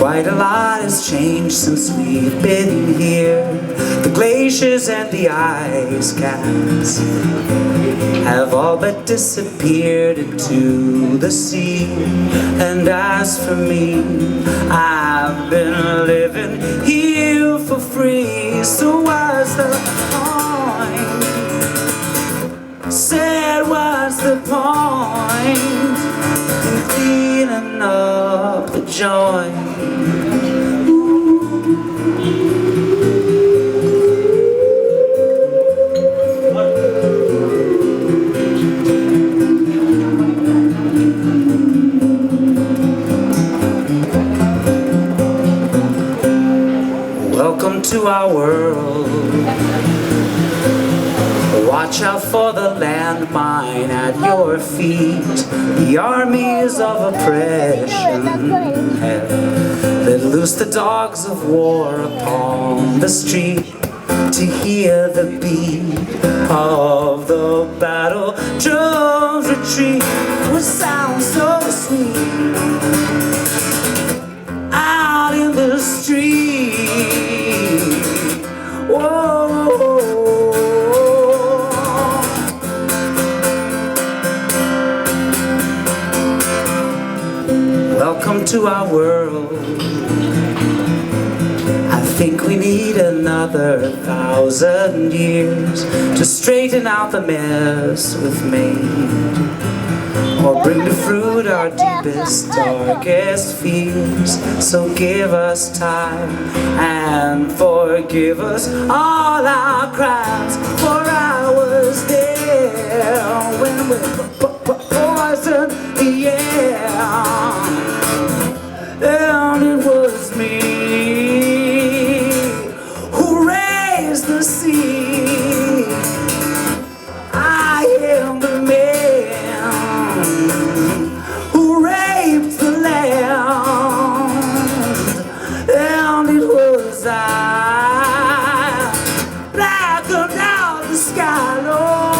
Quite a lot has changed since we've been here. The glaciers and the ice caps have all but disappeared into the sea. And as for me, I've been living here for free. So what's the point? Said what's the point in cleaning up the joint? Welcome to our world. Watch out for the landmine at your feet. The armies of oppression have let loose the dogs of war upon the street. To hear the beat of the battle drums retreat would sound so sweet out in the street. Whoa. Welcome to our world. I think we need another 1,000 years to straighten out the mess we've made, or bring to fruit our deepest, darkest fears. So give us time and forgive us all our crimes, for I was there when we poisoned the air. And it was me who raised the sea. I am the man who raped the land. And it was I blackened out the sky, Lord.